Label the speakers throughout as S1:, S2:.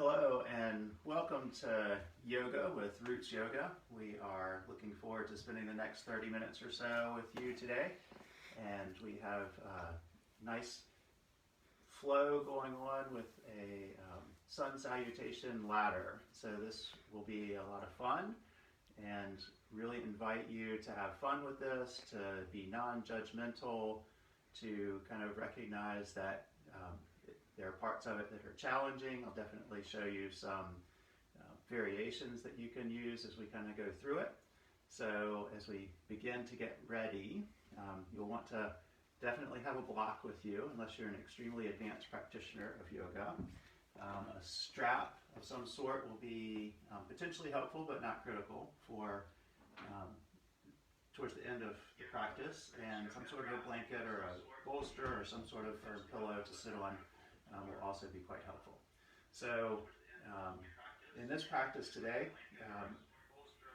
S1: Hello and welcome to Yoga with Roots Yoga. We are looking forward to spending the next 30 minutes or so with you today. And we have a nice flow going on with a sun salutation ladder. So this will be a lot of fun and really invite you to have fun with this, to be non-judgmental, to kind of recognize that there are parts of it that are challenging. I'll definitely show you some variations that you can use as we kind of go through it. So as we begin to get ready, you'll want to definitely have a block with you unless you're an extremely advanced practitioner of yoga. A strap of some sort will be potentially helpful but not critical for towards the end of the practice, and some sort of a blanket or a bolster or some sort of firm pillow to sit on will also be quite helpful. So in this practice today,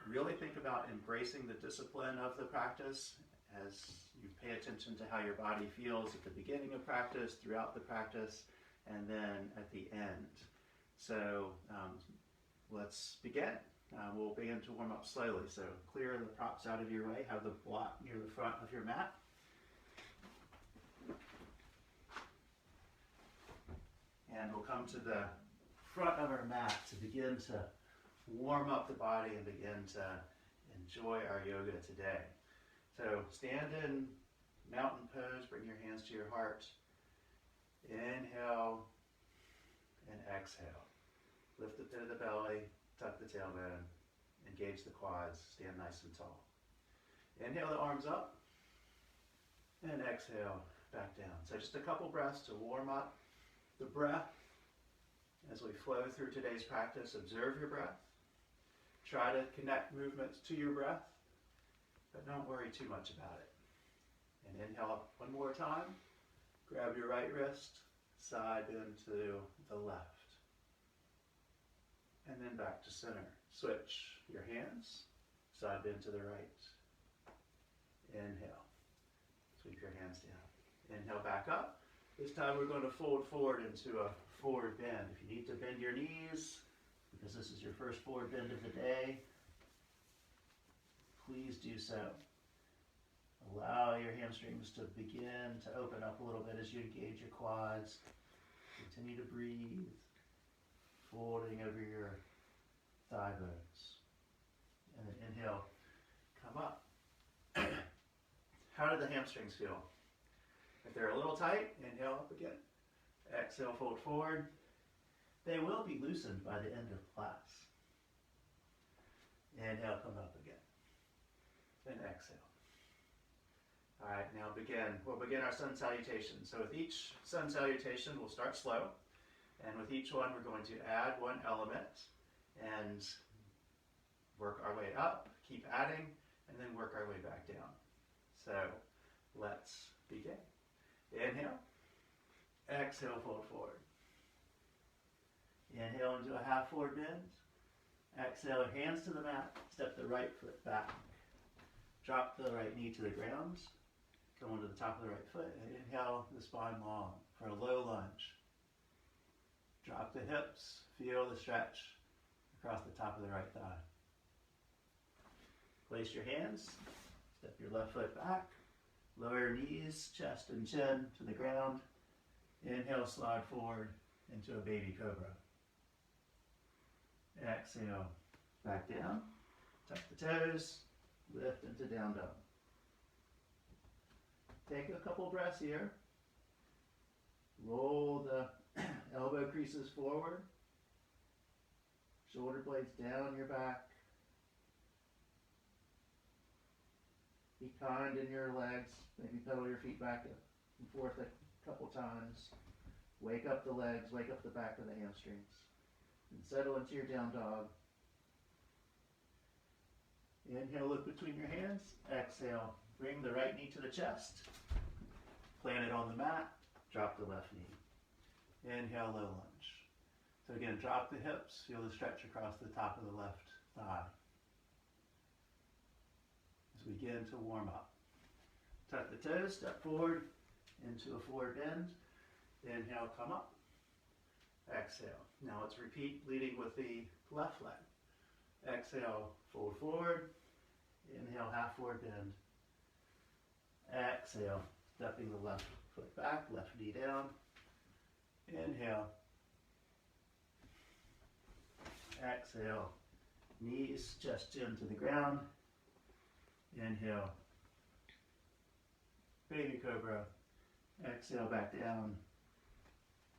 S1: really think about embracing the discipline of the practice as you pay attention to how your body feels at the beginning of practice, throughout the practice, and then at the end. So let's begin. We'll begin to warm up slowly. So clear the props out of your way. Have the block near the front of your mat. And we'll come to the front of our mat to begin to warm up the body and begin to enjoy our yoga today. So stand in mountain pose, bring your hands to your heart. Inhale and exhale. Lift the pit of the belly, tuck the tailbone, engage the quads, stand nice and tall. Inhale the arms up and exhale back down. So just a couple breaths to warm up the breath as we flow through today's practice. Observe your breath. Try to connect movements to your breath, but don't worry too much about it. And inhale up one more time. Grab your right wrist, side bend to the left. And then back to center. Switch your hands, side bend to the right. Inhale. Sweep your hands down. Inhale back up. This time we're going to fold forward into a forward bend. If you need to bend your knees, because this is your first forward bend of the day, please do so. Allow your hamstrings to begin to open up a little bit as you engage your quads. Continue to breathe, folding over your thigh bones. And then inhale, come up. How do the hamstrings feel? If they're a little tight, inhale up again. Exhale, fold forward. They will be loosened by the end of class. Inhale, come up again. Then exhale. All right, now we'll begin our sun salutation. So with each sun salutation, we'll start slow. And with each one, we're going to add one element and work our way up, keep adding, and then work our way back down. So let's begin. Inhale, exhale, fold forward. Inhale into a half forward bend. Exhale, hands to the mat, step the right foot back. Drop the right knee to the ground. Come onto the top of the right foot and inhale the spine long for a low lunge. Drop the hips, feel the stretch across the top of the right thigh. Place your hands, step your left foot back. Lower your knees, chest and chin to the ground. Inhale, slide forward into a baby cobra. Exhale, back down. Tuck the toes, lift into down dog. Take a couple breaths here. Roll the elbow creases forward. Shoulder blades down your back. Be kind in your legs. Maybe pedal your feet back and forth a couple times. Wake up the legs, wake up the back of the hamstrings. And settle into your down dog. Inhale, look between your hands. Exhale, bring the right knee to the chest. Plant it on the mat. Drop the left knee. Inhale, low lunge. So again, drop the hips. Feel the stretch across the top of the left thigh. As we begin to warm up. Tuck the toes, step forward into a forward bend. Inhale, come up. Exhale. Now let's repeat, leading with the left leg. Exhale, fold forward. Inhale, half forward bend. Exhale, stepping the left foot back, left knee down. Inhale. Exhale, knees, chest, chin to the ground. Inhale. Baby cobra. Exhale, back down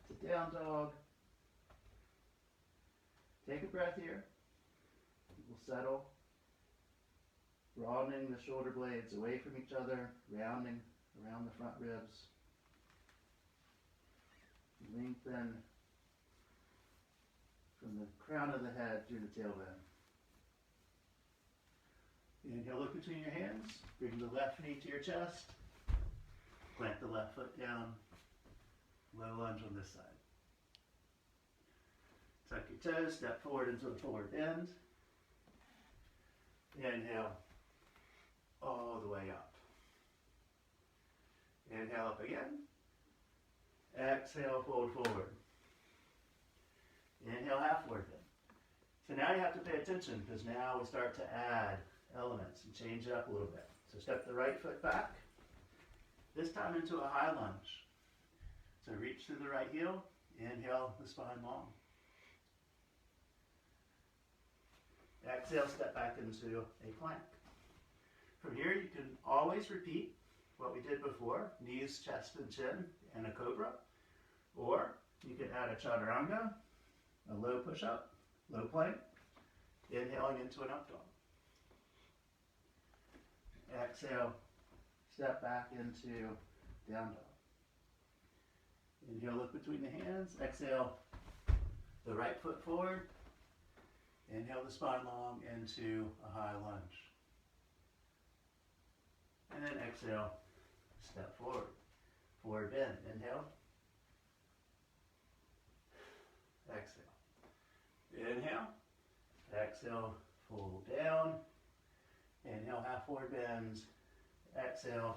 S1: to down dog. Take a breath here. We'll settle. Broadening the shoulder blades away from each other, rounding around the front ribs. Lengthen from the crown of the head through the tailbone. Inhale, look between your hands. Bring the left knee to your chest. Plant the left foot down. Low lunge on this side. Tuck your toes, step forward into a forward bend. Inhale, all the way up. Inhale up again. Exhale, fold forward. Inhale, half forward bend. So now you have to pay attention because now we start to add elements and change it up a little bit. So step the right foot back. This time into a high lunge. So reach through the right heel. Inhale, the spine long. Exhale, step back into a plank. From here, you can always repeat what we did before, knees, chest, and chin, and a cobra. Or you can add a chaturanga, a low push-up, low plank, inhaling into an up dog. Exhale, step back into down dog. Inhale, look between the hands. Exhale, the right foot forward. Inhale the spine long into a high lunge. And then exhale, step forward. Forward bend. Inhale. Exhale. Inhale. Exhale, fold down. Inhale, half forward bends. Exhale.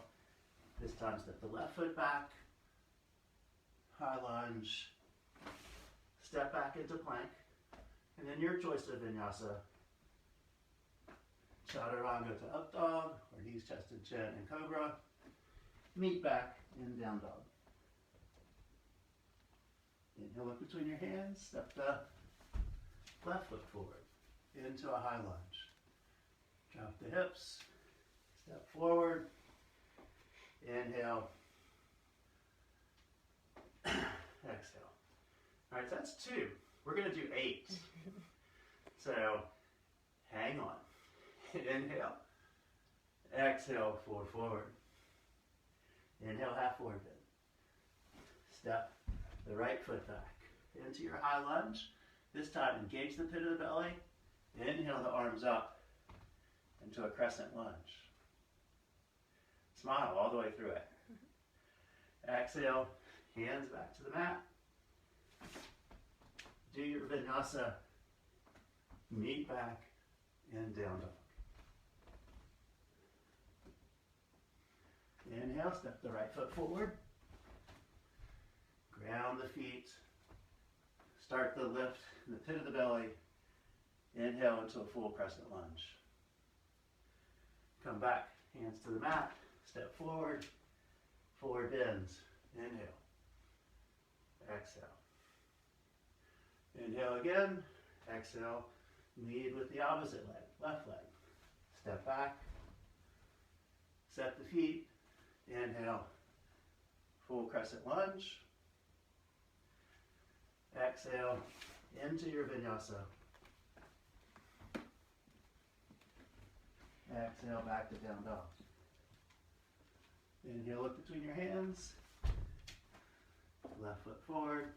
S1: This time step the left foot back. High lunge. Step back into plank. And then your choice of vinyasa. Chaturanga to up dog, or knees, chest, and chin, and cobra. Meet back in down dog. Inhale, look between your hands. Step the left foot forward into a high lunge. Drop the hips. Step forward. Inhale. Exhale. All right, so that's 2. We're going to do 8. So hang on. Inhale. Exhale, fold forward. Inhale, half forward bend. Step the right foot back into your high lunge. This time, engage the pit of the belly. Inhale the arms up into a crescent lunge. Smile all the way through it. Exhale, hands back to the mat. Do your vinyasa. Meet back and down dog. Inhale, step the right foot forward. Ground the feet. Start the lift in the pit of the belly. Inhale into a full crescent lunge. Come back, hands to the mat. Step forward. Forward bends. Inhale. Exhale. Inhale again. Exhale. Lead with the opposite leg, left leg. Step back. Set the feet. Inhale. Full crescent lunge. Exhale into your vinyasa. Exhale back to down dog. Inhale, look between your hands. Left foot forward.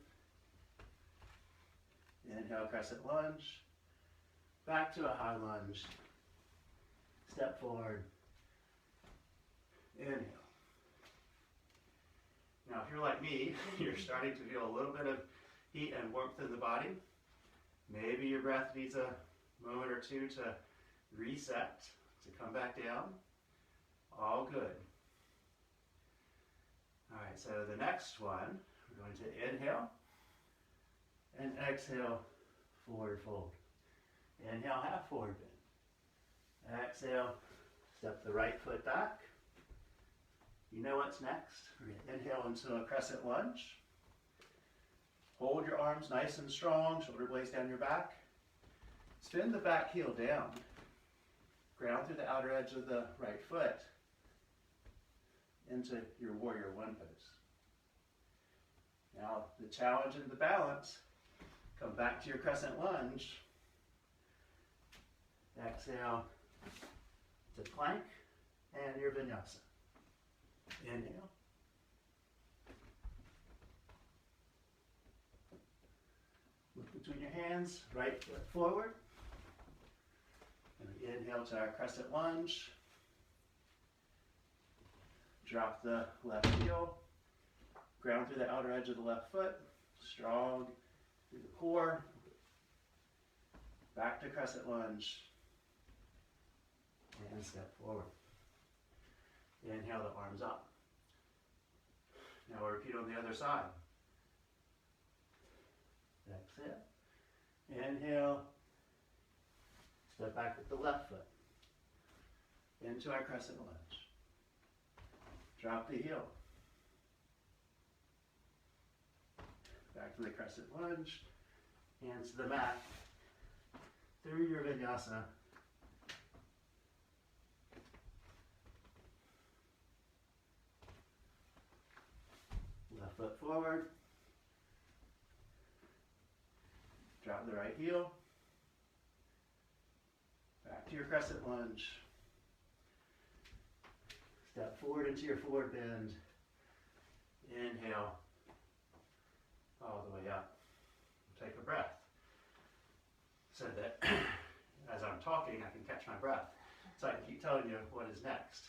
S1: Inhale, crescent lunge. Back to a high lunge. Step forward. Inhale. Now, if you're like me, you're starting to feel a little bit of heat and warmth in the body. Maybe your breath needs a moment or two to reset, to come back down. All good. All right, so the next one, we're going to inhale. And exhale, forward fold. Inhale, half forward bend. Exhale, step the right foot back. You know what's next. We're going to inhale into a crescent lunge. Hold your arms nice and strong, shoulder blades down your back. Spin the back heel down. Ground through the outer edge of the right foot into your warrior one pose. Now the challenge and the balance, come back to your crescent lunge. Exhale to plank and your vinyasa. Inhale. Look between your hands, right foot forward. And we inhale to our crescent lunge. Drop the left heel. Ground through the outer edge of the left foot. Strong through the core. Back to crescent lunge. And step forward. Inhale the arms up. Now we'll repeat on the other side. Exhale. Inhale. Step back with the left foot. Into our crescent lunge. Drop the heel. Back to the crescent lunge. Hands to the mat. Through your vinyasa. Left foot forward. Drop the right heel. Back to your crescent lunge. Step forward into your forward bend. Inhale. All the way up. Take a breath. So that as I'm talking, I can catch my breath. So I can keep telling you what is next.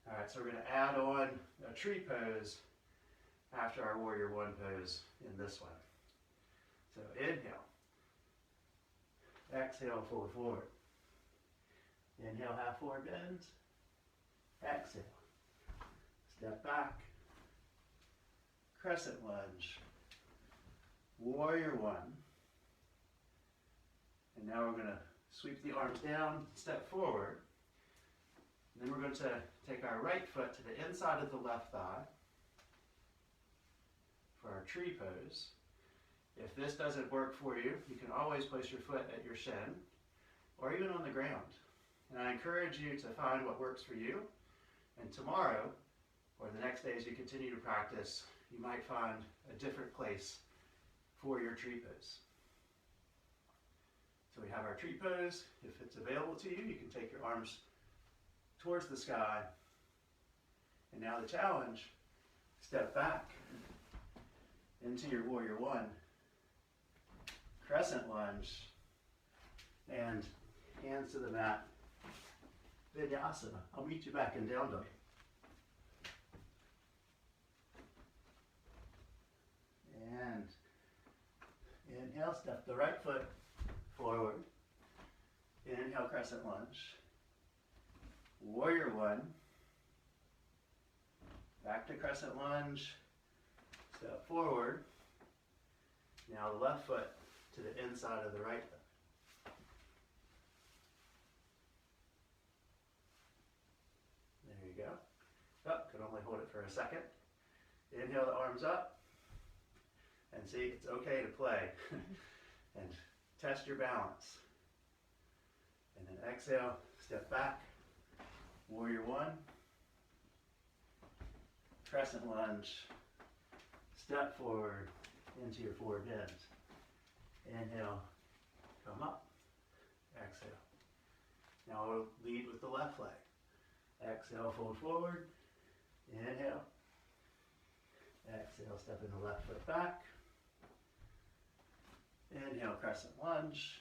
S1: All right, so we're going to add on a tree pose after our warrior one pose in this one. So inhale. Exhale, fold forward. Inhale, half forward bend. Exhale. Step back. Crescent lunge. Warrior one. And now we're going to sweep the arms down, step forward. And then we're going to take our right foot to the inside of the left thigh for our tree pose. If this doesn't work for you, you can always place your foot at your shin or even on the ground. And I encourage you to find what works for you. And tomorrow, or the next day as you continue to practice, you might find a different place for your tree pose. So we have our tree pose. If it's available to you, you can take your arms towards the sky. And now the challenge, step back into your warrior one. Crescent lunge. And hands to the mat. Vinyasa. I'll meet you back in down dog. And inhale, step the right foot forward. Inhale, crescent lunge. Warrior one. Back to crescent lunge. Step forward. Now the left foot to the inside of the right foot. There you go. Oh, can only hold it for a second. Inhale the arms up. And see, it's okay to play. And test your balance. And then exhale, step back. Warrior one. Crescent lunge. Step forward into your forward bend. Inhale, come up. Exhale. Now we'll lead with the left leg. Exhale, fold forward. Inhale. Exhale, step in the left foot back. Inhale, crescent lunge.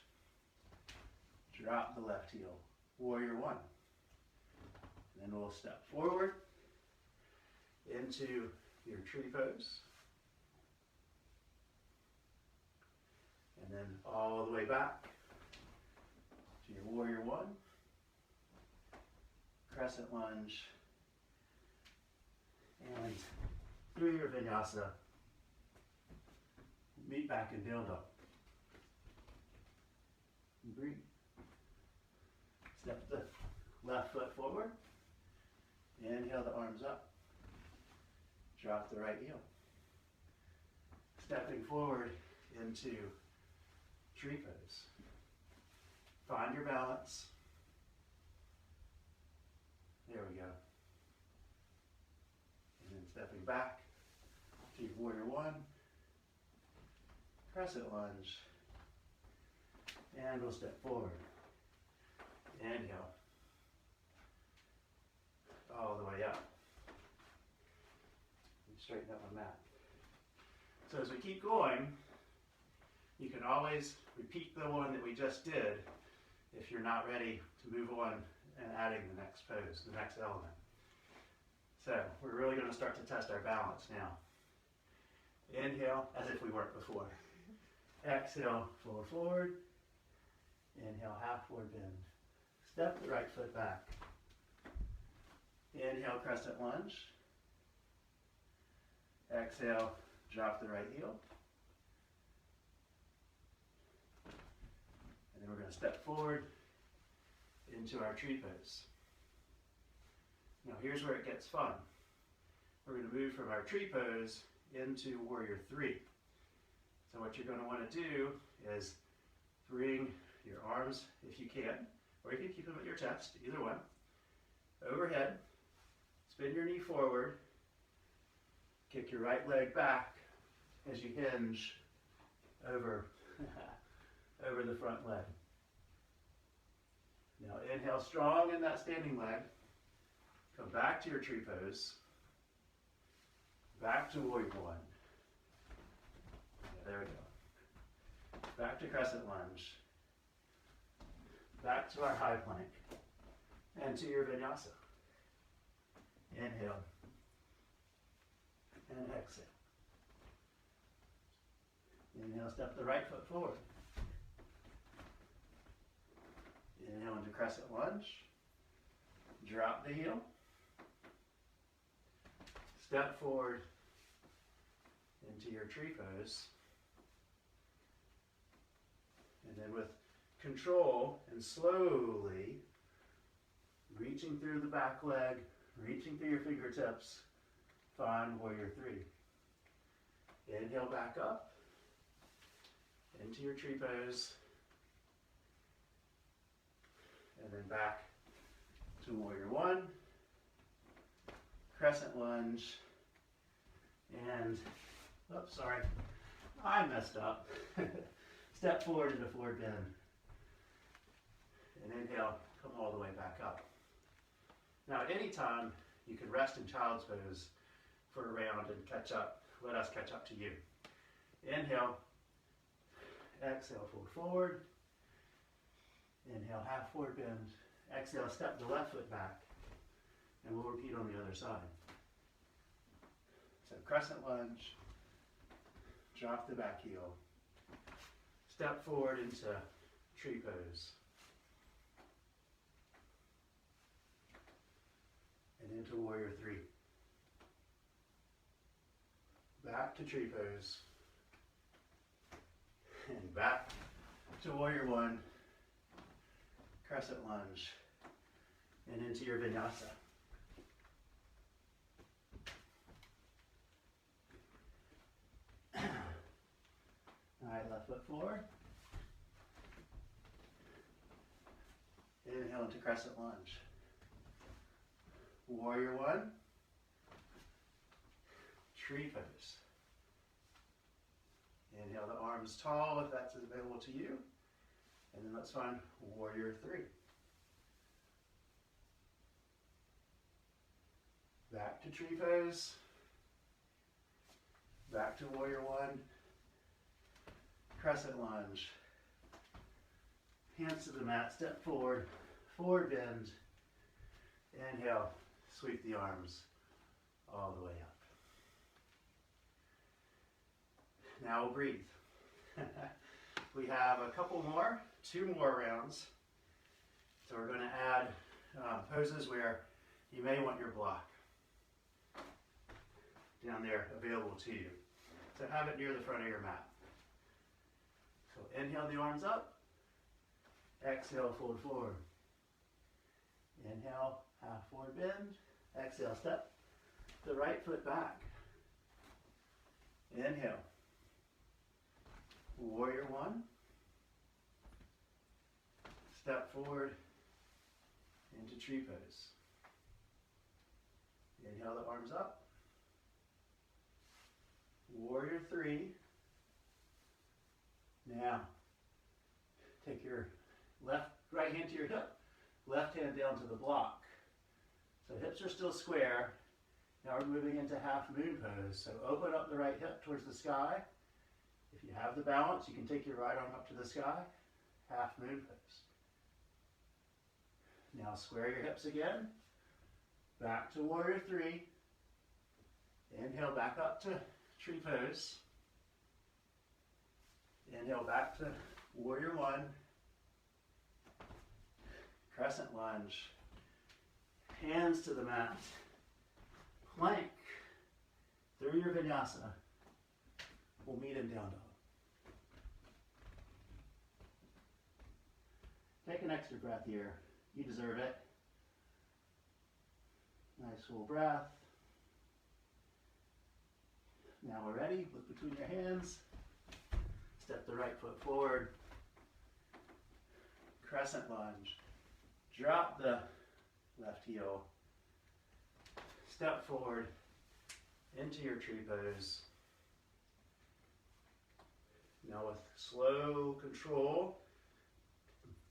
S1: Drop the left heel. Warrior one. And then we'll step forward into your tree pose. And then all the way back to your warrior one. Crescent lunge. And through your vinyasa, meet back back and build up. Breathe. Step the left foot forward. Inhale the arms up. Drop the right heel. Stepping forward into tree pose. Find your balance. There we go. And then stepping back to warrior one. Crescent lunge. And we'll step forward. Inhale. All the way up. And straighten up my mat. So as we keep going, you can always repeat the one that we just did if you're not ready to move on and adding the next pose, the next element. So we're really going to start to test our balance now. Inhale, as if we weren't before. Exhale, forward, forward. Inhale, half forward bend. Step the right foot back. Inhale, crescent lunge. Exhale, drop the right heel. And then we're going to step forward into our tree pose. Now here's where it gets fun. We're going to move from our tree pose into warrior three. So what you're going to want to do is bring your arms, if you can, or you can keep them at your chest, either one, overhead, spin your knee forward, kick your right leg back as you hinge over, over the front leg. Now inhale strong in that standing leg, come back to your tree pose, back to warrior one. Yeah, there we go. Back to crescent lunge. Back to our high plank. And to your vinyasa. Inhale. And exhale. Inhale, step the right foot forward. Inhale into crescent lunge. Drop the heel. Step forward into your tree pose. And then with control and slowly reaching through the back leg, reaching through your fingertips, find warrior three. Inhale back up into your tree pose, and then back to warrior one, crescent lunge, and, oops, sorry, I messed up. Step forward into forward bend. And inhale, come all the way back up. Now at any time, you can rest in child's pose for a round and catch up. Let us catch up to you. Inhale, exhale, forward. Inhale, half forward bend. Exhale, step the left foot back. And we'll repeat on the other side. So crescent lunge, drop the back heel. Step forward into tree pose. And into warrior three. Back to tree pose. And back to warrior one. Crescent lunge. And into your vinyasa. All right, left foot forward. Inhale into crescent lunge. Warrior one. Tree pose. Inhale the arms tall if that's available to you. And then let's find warrior three. Back to tree pose. Back to warrior one. Crescent lunge. Hands to the mat, step forward, forward bend. Inhale, sweep the arms all the way up. Now we'll breathe. We have a couple more, 2 more rounds. So we're going to add poses where you may want your block down there available to you. So have it near the front of your mat. Inhale the arms up. Exhale, fold forward. Inhale, half forward bend. Exhale, step the right foot back. Inhale. Warrior one. Step forward into tree pose. Inhale the arms up. Warrior three. Now, take your right hand to your hip, left hand down to the block. So hips are still square. Now we're moving into half moon pose. So open up the right hip towards the sky. If you have the balance, you can take your right arm up to the sky. Half moon pose. Now square your hips again. Back to warrior three. Inhale back up to tree pose. Inhale back to warrior one. Crescent lunge. Hands to the mat. Plank through your vinyasa. We'll meet in down dog. Take an extra breath here. You deserve it. Nice full breath. Now we're ready. Look between your hands. Step the right foot forward. Crescent lunge. Drop the left heel. Step forward into your tree pose. Now with slow control,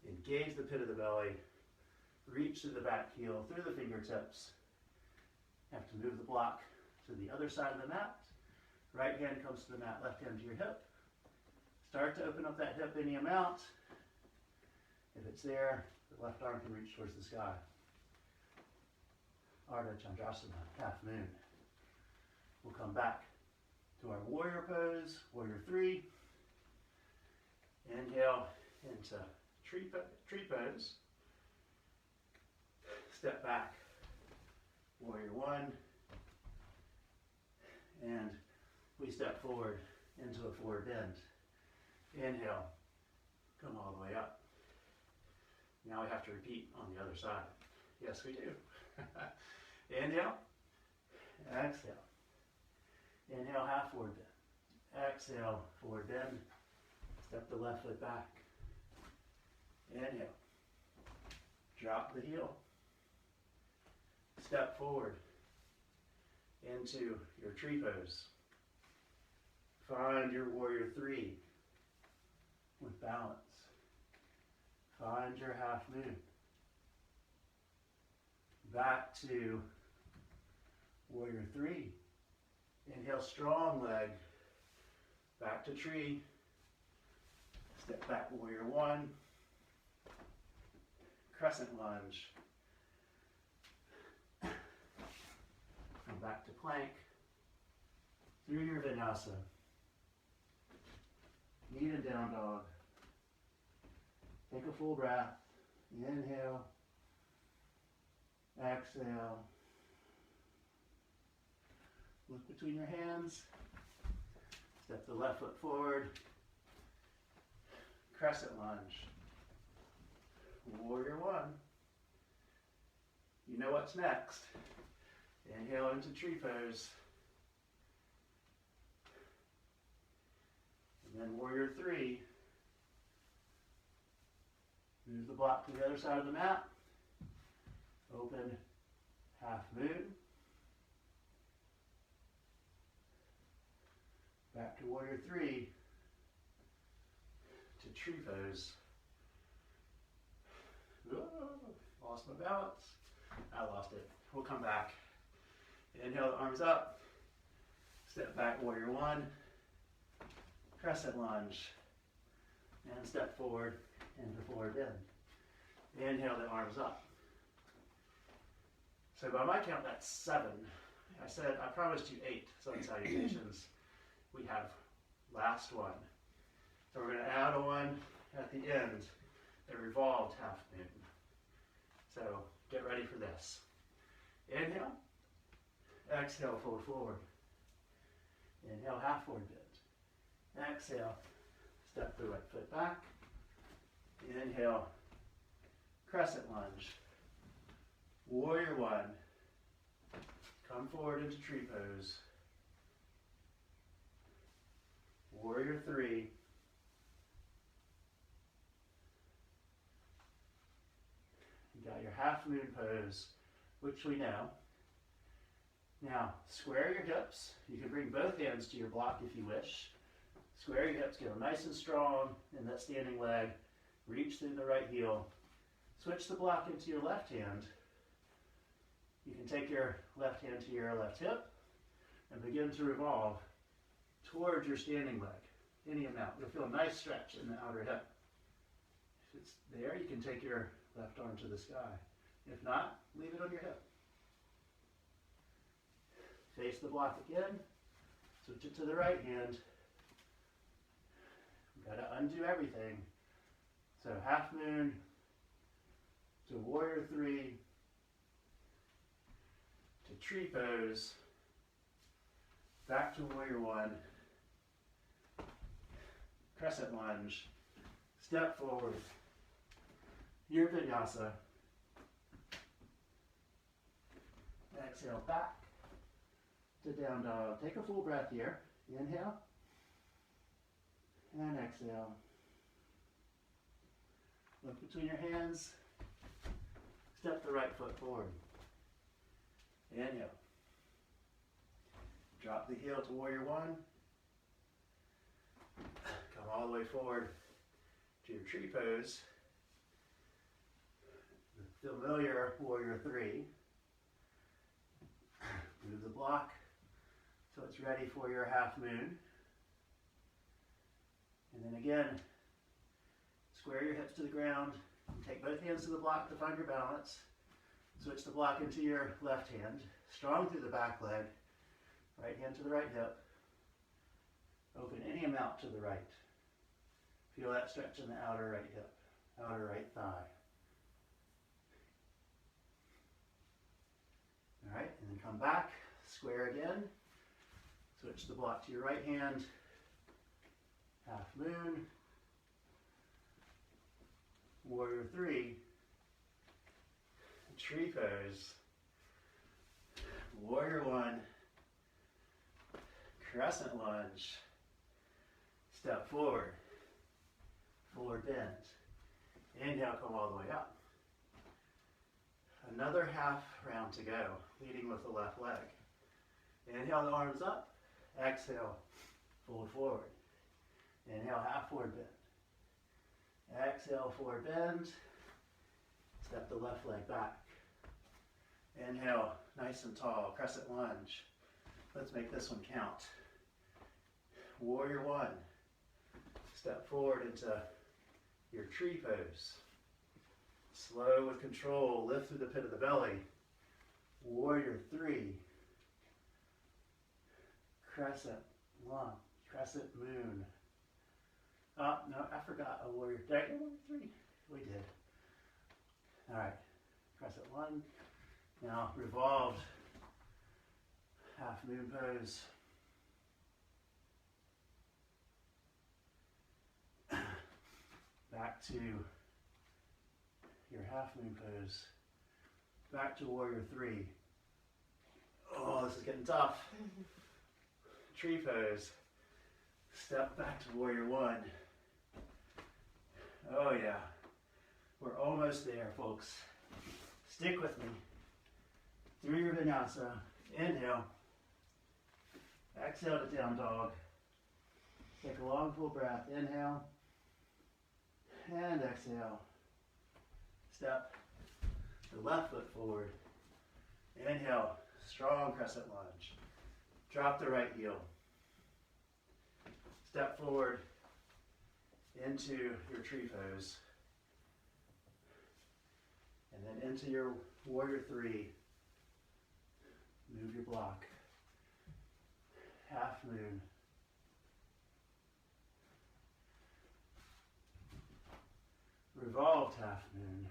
S1: engage the pit of the belly. Reach to the back heel, through the fingertips. Have to move the block to the other side of the mat. Right hand comes to the mat, left hand to your hip. Start to open up that hip any amount. If it's there, the left arm can reach towards the sky. Ardha Chandrasana, half moon. We'll come back to our warrior pose, warrior three. Inhale into tree pose. Step back, warrior one. And we step forward into a forward bend. Inhale, come all the way up. Now we have to repeat on the other side. Yes, we do. Inhale, exhale. Inhale, half forward bend. Exhale, forward bend. Step the left foot back. Inhale. Drop the heel. Step forward into your tree pose. Find your warrior three with balance. Find your half moon. Back to warrior three. Inhale, strong leg. Back to tree. Step back, warrior one. Crescent lunge. Come back to plank. Through your vinyasa. Meet in down dog. Take a full breath. Inhale. Exhale. Look between your hands. Step the left foot forward. Crescent lunge. Warrior one. You know what's next. Inhale into tree pose. And then warrior three. Move the block to the other side of the mat. Open half moon. Back to warrior three. To tree pose. Whoa, lost my balance. I lost it. We'll come back. Inhale, the arms up. Step back, warrior one. Crescent lunge. And step forward into forward bend. Inhale, the arms up. So by my count, that's 7. I said, I promised you 8 sun salutations. We have last one. So we're going to add on at the end a revolved half moon. So get ready for this. Inhale. Exhale, fold forward. Inhale, half forward bend. Exhale, Step the right foot back. Inhale, crescent lunge. Warrior one. Come forward into tree pose. Warrior three. You got your half moon pose, which we know. Now, square your hips. You can bring both hands to your block if you wish. Square your hips, get them nice and strong in that standing leg. Reach through the right heel. Switch the block into your left hand. You can take your left hand to your left hip and begin to revolve towards your standing leg. Any amount. You'll feel a nice stretch in the outer hip. If it's there, you can take your left arm to the sky. If not, leave it on your hip. Face the block again. Switch it to the right hand. We've got to undo everything. So half moon to warrior three to tree pose, back to warrior one, crescent lunge, step forward, your vinyasa, exhale back to down dog. Take a full breath here. Inhale and exhale. Look between your hands. Step the right foot forward. Inhale. Drop the heel to warrior one. Come all the way forward to your tree pose. The familiar warrior three. Move the block so it's ready for your half moon. And then again, square your hips to the ground. And take both hands to the block to find your balance. Switch the block into your left hand. Strong through the back leg. Right hand to the right hip. Open any amount to the right. Feel that stretch in the outer right hip, outer right thigh. All right, and then come back, square again. Switch the block to your right hand. Half moon. Warrior three. Tree pose. Warrior one. Crescent lunge. Step forward. Forward bend. Inhale, come all the way up. Another half round to go, leading with the left leg. Inhale, the arms up. Exhale, fold forward. Inhale, half forward bend. Exhale, forward bend. Step the left leg back. Inhale, nice and tall, crescent lunge. Let's make this one count. Warrior one. Step forward into your tree pose. Slow with control, lift through the pit of the belly. Warrior three. Crescent lunge, crescent moon. Oh, no, I forgot a warrior. Did I do warrior three? We did. All right, crescent one. Now revolved half moon pose. Back to your half moon pose. Back to warrior three. Oh, this is getting tough. Tree pose. Step back to warrior one. Oh yeah. We're almost there, folks. Stick with me. Through your vinyasa. Inhale. Exhale to down dog. Take a long full breath. Inhale. And exhale. Step the left foot forward. Inhale. Strong crescent lunge. Drop the right heel. Step forward into your tree pose. And then into your warrior three. Move your block. Half moon. Revolved half moon.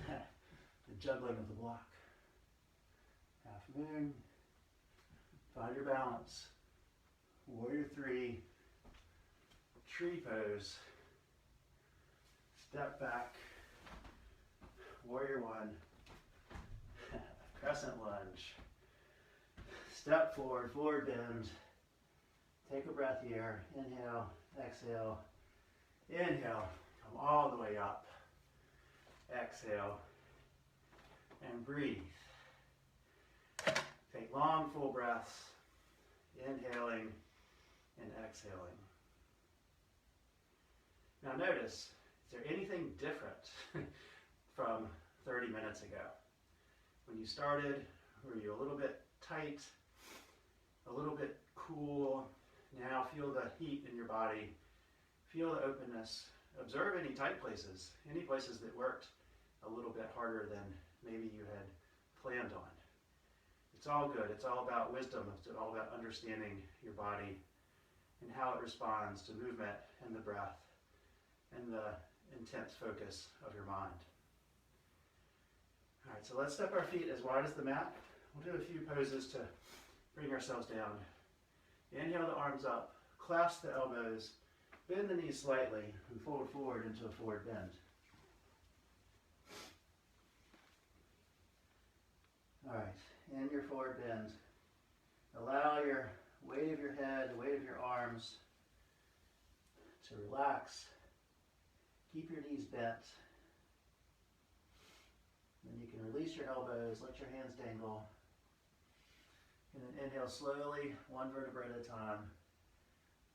S1: The juggling of the block. Half moon. Find your balance. Warrior 3, tree pose. Step back. Warrior 1, crescent lunge. Step forward, forward bend. Take a breath here. Inhale, exhale. Inhale, come all the way up. Exhale, and breathe. Take long, full breaths, inhaling and exhaling. Now notice, is there anything different from 30 minutes ago? When you started, were you a little bit tight, a little bit cool? Now feel the heat in your body, feel the openness. Observe any tight places, any places that worked a little bit harder than maybe you had planned on. It's all good. It's all about wisdom. It's all about understanding your body and how it responds to movement and the breath and the intense focus of your mind. All right, so let's step our feet as wide as the mat. We'll do a few poses to bring ourselves down. Inhale the arms up, clasp the elbows, bend the knees slightly, and fold forward into a forward bend. All right, in your forward bend, allow your weight of your head, the weight of your arms to relax. Keep your knees bent. Then you can release your elbows, let your hands dangle. And then inhale slowly, one vertebra at a time.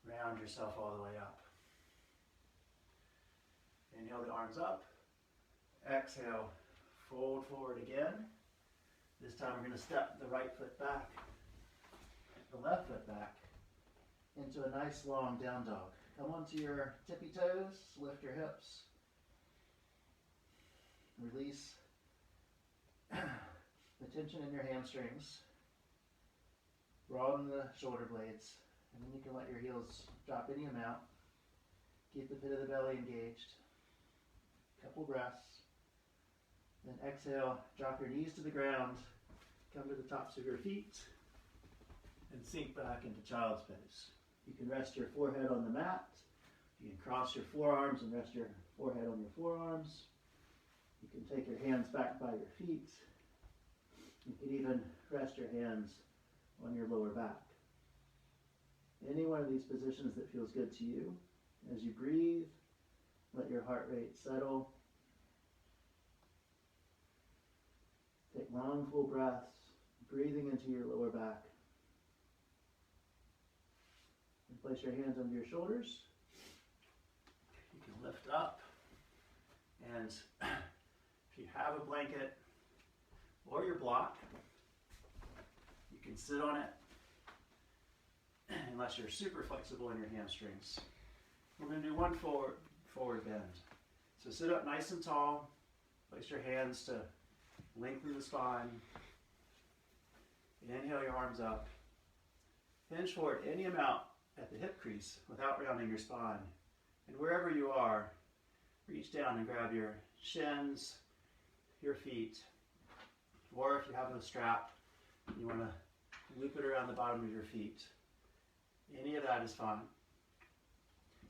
S1: Round yourself all the way up. Inhale the arms up. Exhale, fold forward again. This time we're going to step the right foot back, the left foot back, into a nice long down dog. Come onto your tippy toes, lift your hips. Release the tension in your hamstrings. Broaden the shoulder blades, and then you can let your heels drop any amount. Keep the pit of the belly engaged. Couple breaths. Then exhale, drop your knees to the ground, come to the tops of your feet, and sink back into child's pose. You can rest your forehead on the mat. You can cross your forearms and rest your forehead on your forearms. You can take your hands back by your feet. You can even rest your hands on your lower back. Any one of these positions that feels good to you. As you breathe, let your heart rate settle. Take long, full breaths, breathing into your lower back. And place your hands under your shoulders. You can lift up. And if you have a blanket or your block, you can sit on it, unless you're super flexible in your hamstrings. We're going to do one forward bend. So sit up nice and tall. Place your hands to lengthen the spine. Inhale your arms up. Hinge forward any amount at the hip crease without rounding your spine. And wherever you are, reach down and grab your shins, your feet, or if you have a strap, you want to loop it around the bottom of your feet. Any of that is fine.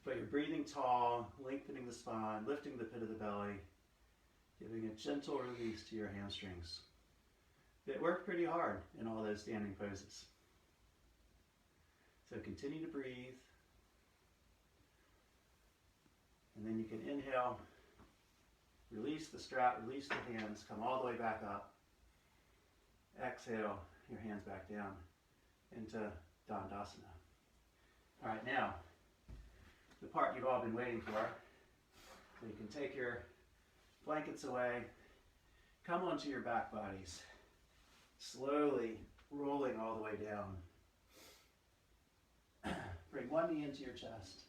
S1: But you're breathing tall, lengthening the spine, lifting the pit of the belly, giving a gentle release to your hamstrings. It worked pretty hard in all those standing poses. So continue to breathe. And then you can inhale, release the strap, release the hands, come all the way back up. Exhale, your hands back down into Dandasana. All right, now, the part you've all been waiting for. So you can take your blankets away, come onto your back bodies, slowly rolling all the way down. Bring one knee into your chest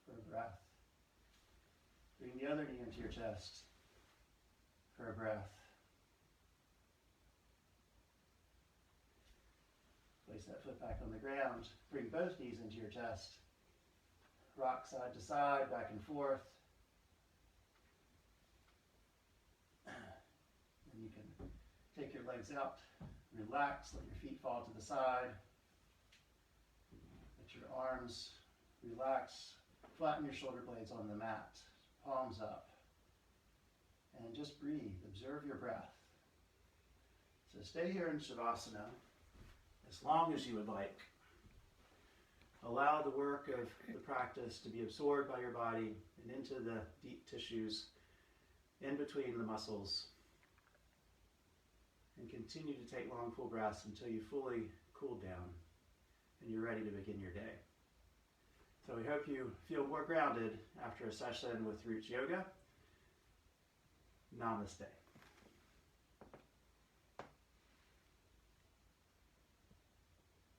S1: for a breath. Bring the other knee into your chest for a breath. Place that foot back on the ground. Bring both knees into your chest. Rock side to side, back and forth. And you can Take your legs out, relax, let your feet fall to the side. Let your arms relax, flatten your shoulder blades on the mat, palms up. And just breathe, observe your breath. So stay here in Shavasana as long as you would like. Allow the work of the practice to be absorbed by your body and into the deep tissues in between the muscles. And continue to take long, full breaths until you fully cool down and you're ready to begin your day. So we hope you feel more grounded after a session with Roots Yoga. Namaste.